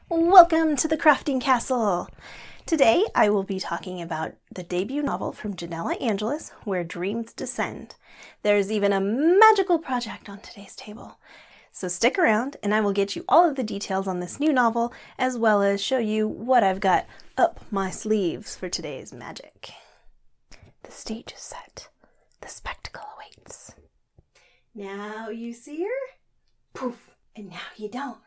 Welcome to the Crafting Castle! Today I will be talking about the debut novel from Janella Angeles, Where Dreams Descend. There's even a magical project on today's table. So stick around and I will get you all of the details on this new novel, as well as show you what I've got up my sleeves for today's magic. The stage is set. The spectacle awaits. Now you see her? Poof! And now you don't.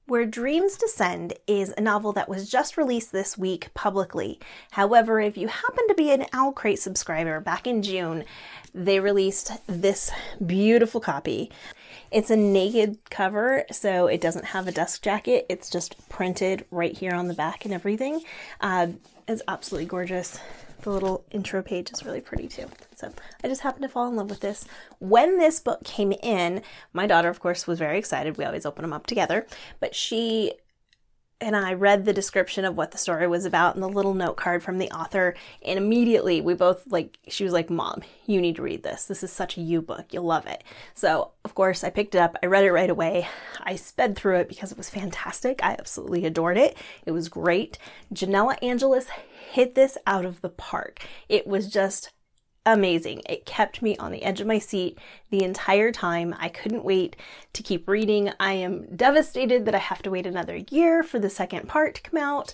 Where Dreams Descend is a novel that was just released this week publicly. However, if you happen to be an Owl Crate subscriber, back in June, they released this beautiful copy. It's a naked cover, so it doesn't have a dust jacket. It's just printed right here on the back and everything. It's absolutely gorgeous. The little intro page is really pretty too. So I just happened to fall in love with this. When this book came in, my daughter, of course, was very excited. We always open them up together. But she and I read the description of what the story was about and the little note card from the author. And immediately we both she was like, Mom, you need to read this. This is such a you book. You'll love it. So of course I picked it up. I read it right away. I sped through it because it was fantastic. I absolutely adored it. It was great. Janella Angeles hit this out of the park. It was just amazing. It kept me on the edge of my seat the entire time. I couldn't wait to keep reading. I am devastated that I have to wait another year for the second part to come out.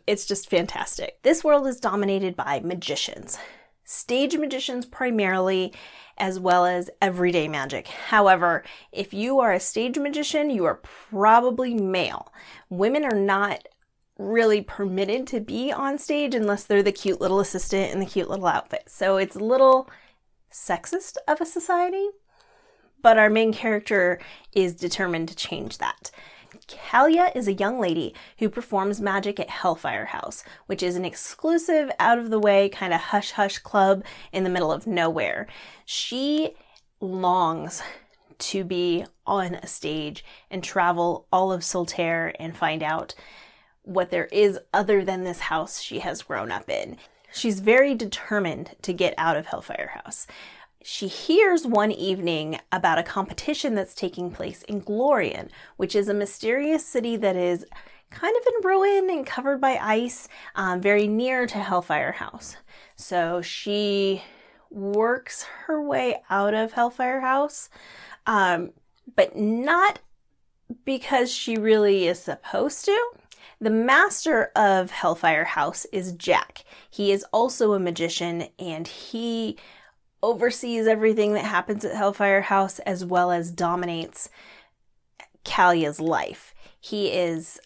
It's just fantastic. This world is dominated by magicians. Stage magicians primarily, as well as everyday magic. However, if you are a stage magician, you are probably male. Women are not really permitted to be on stage unless they're the cute little assistant in the cute little outfit. So it's a little sexist of a society, but our main character is determined to change that. Kallia is a young lady who performs magic at Hellfire House, which is an exclusive, out-of-the-way kind of hush-hush club in the middle of nowhere. She longs to be on a stage and travel all of Solitaire and find out what there is other than this house she has grown up in. She's very determined to get out of Hellfire House. She hears one evening about a competition that's taking place in Glorian, which is a mysterious city that is kind of in ruin and covered by ice, very near to Hellfire House. So she works her way out of Hellfire House, but not because she really is supposed to. The master of Hellfire House is Jack. He is also a magician and he oversees everything that happens at Hellfire House as well as dominates Kallia's life. He is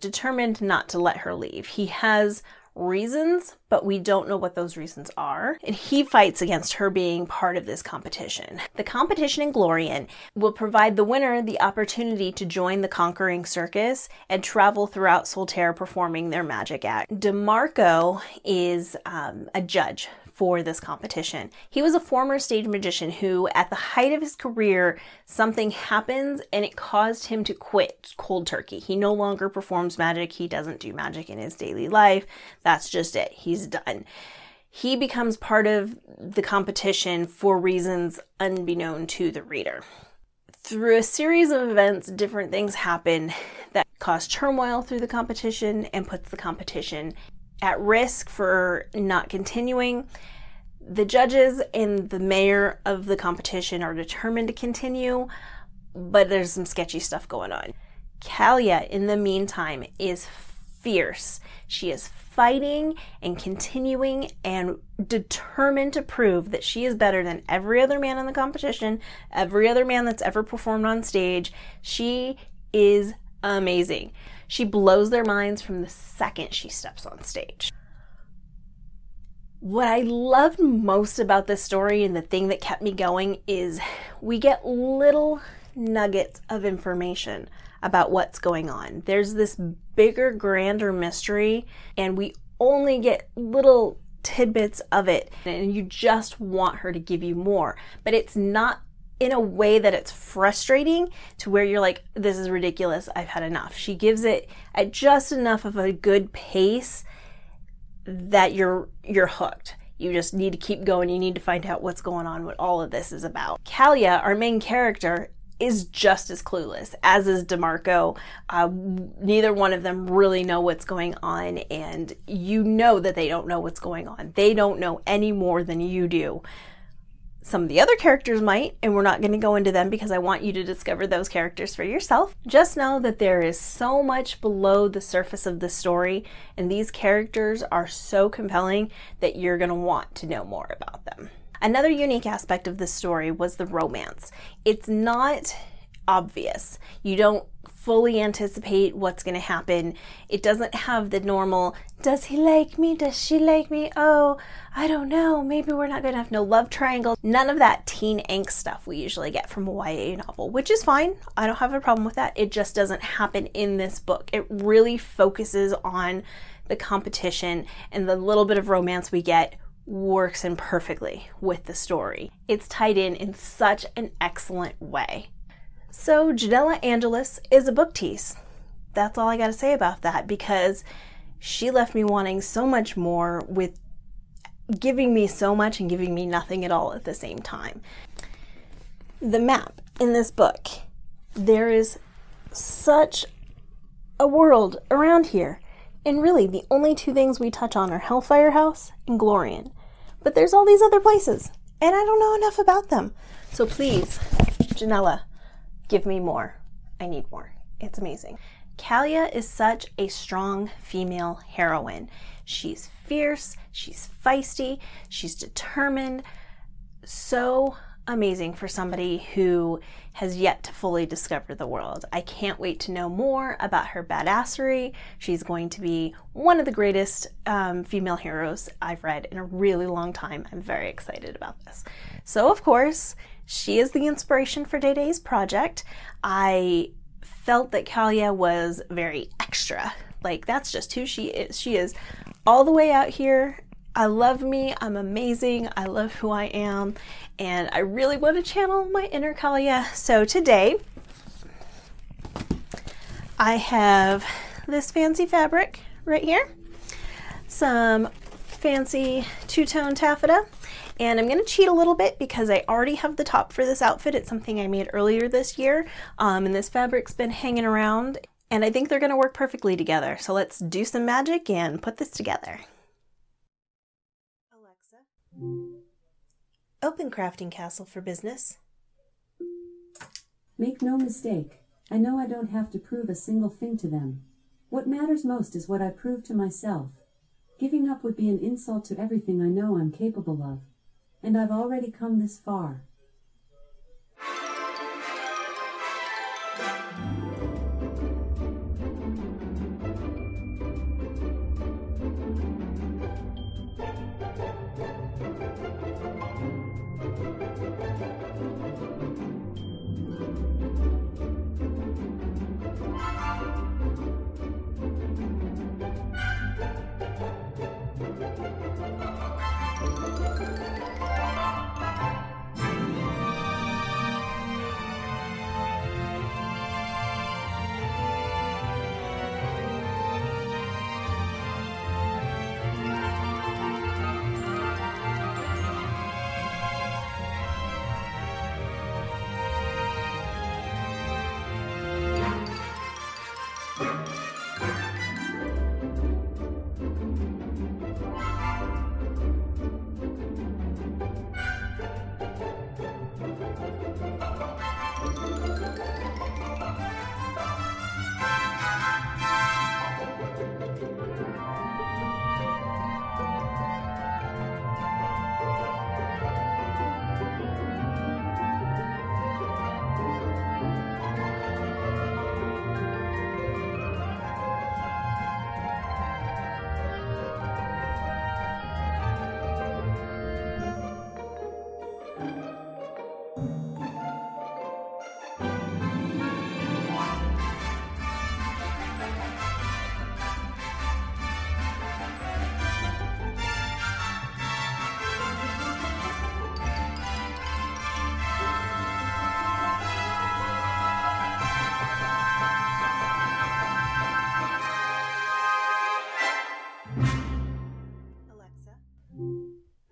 determined not to let her leave. He has reasons, but we don't know what those reasons are. And he fights against her being part of this competition. The competition in Glorian will provide the winner the opportunity to join the conquering circus and travel throughout Solitaire performing their magic act. DeMarco is a judge for this competition. He was a former stage magician who, at the height of his career, something happens and it caused him to quit cold turkey. He no longer performs magic. He doesn't do magic in his daily life. That's just it. He's done. He becomes part of the competition for reasons unbeknown to the reader. Through a series of events, different things happen that cause turmoil through the competition and puts the competition at risk for not continuing. The judges and the mayor of the competition are determined to continue, but there's some sketchy stuff going on. Kallia, in the meantime, is fierce. She is fighting and continuing and determined to prove that she is better than every other man in the competition, every other man that's ever performed on stage. She is amazing. She blows their minds from the second she steps on stage. What I loved most about this story and the thing that kept me going is we get little nuggets of information about what's going on. There's this bigger, grander mystery, and we only get little tidbits of it, and you just want her to give you more. But it's not in a way that it's frustrating to where you're like, this is ridiculous, I've had enough. She gives it at just enough of a good pace that you're hooked. You just need to keep going. You need to find out what's going on, what all of this is about. Kallia, our main character, is just as clueless, as is DeMarco. Neither one of them really know what's going on, and you know that they don't know what's going on. They don't know any more than you do. Some of the other characters might, and we're not going to go into them because I want you to discover those characters for yourself. Just know that there is so much below the surface of the story, and these characters are so compelling that you're going to want to know more about them. Another unique aspect of this story was the romance. It's not obvious. You don't fully anticipate what's going to happen. It doesn't have the normal, does he like me? Does she like me? Oh, I don't know. Maybe we're not going to have no love triangle. None of that teen angst stuff we usually get from a YA novel, which is fine. I don't have a problem with that. It just doesn't happen in this book. It really focuses on the competition, and the little bit of romance we get works in perfectly with the story. It's tied in such an excellent way. So Janella Angeles is a book tease. That's all I got to say about that, because she left me wanting so much more, with giving me so much and giving me nothing at all at the same time. The map in this book, there is such a world around here, and really the only two things we touch on are Hellfire House and Glorian. But there's all these other places, and I don't know enough about them. So please, Janella, give me more. I need more. It's amazing. Kallia is such a strong female heroine. She's fierce, she's feisty, she's determined. So amazing for somebody who has yet to fully discover the world. I can't wait to know more about her badassery. She's going to be one of the greatest female heroes I've read in a really long time. I'm very excited about this. So of course, she is the inspiration for Day Day's project. I felt that Kallia was very extra. Like, that's just who she is. She is all the way out here. I love me. I'm amazing. I love who I am. And I really want to channel my inner Kallia. So today, I have this fancy fabric right here. Some fancy two-tone taffeta. And I'm going to cheat a little bit because I already have the top for this outfit. It's something I made earlier this year. And this fabric's been hanging around, and I think they're going to work perfectly together. So let's do some magic and put this together. Alexa, open Crafting Castle for business. Make no mistake, I know I don't have to prove a single thing to them. What matters most is what I prove to myself. Giving up would be an insult to everything I know I'm capable of. And I've already come this far.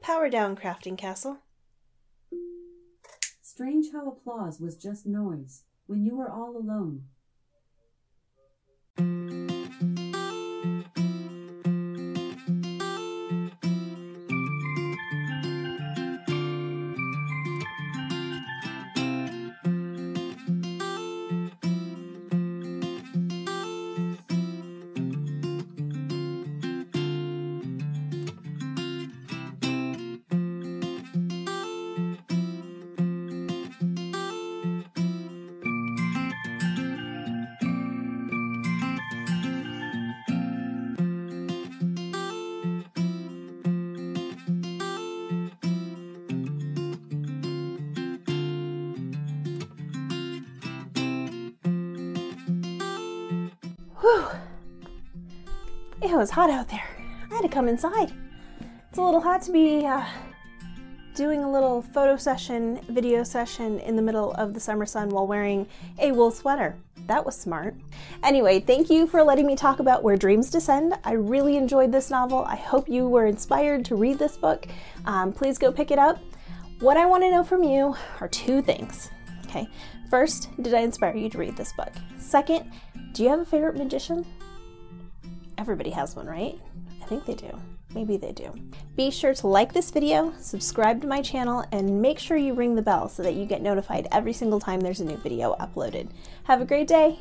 Power down, Crafting Castle. Strange how applause was just noise, when you were all alone. Whew. It was hot out there. I had to come inside. It's a little hot to be doing a little photo session, video session in the middle of the summer sun while wearing a wool sweater. That was smart. Anyway, thank you for letting me talk about Where Dreams Descend. I really enjoyed this novel. I hope you were inspired to read this book. Please go pick it up. What I want to know from you are two things. Okay. First, did I inspire you to read this book? Second, do you have a favorite magician? Everybody has one, right? I think they do. Maybe they do. Be sure to like this video, subscribe to my channel, and make sure you ring the bell so that you get notified every single time there's a new video uploaded. Have a great day.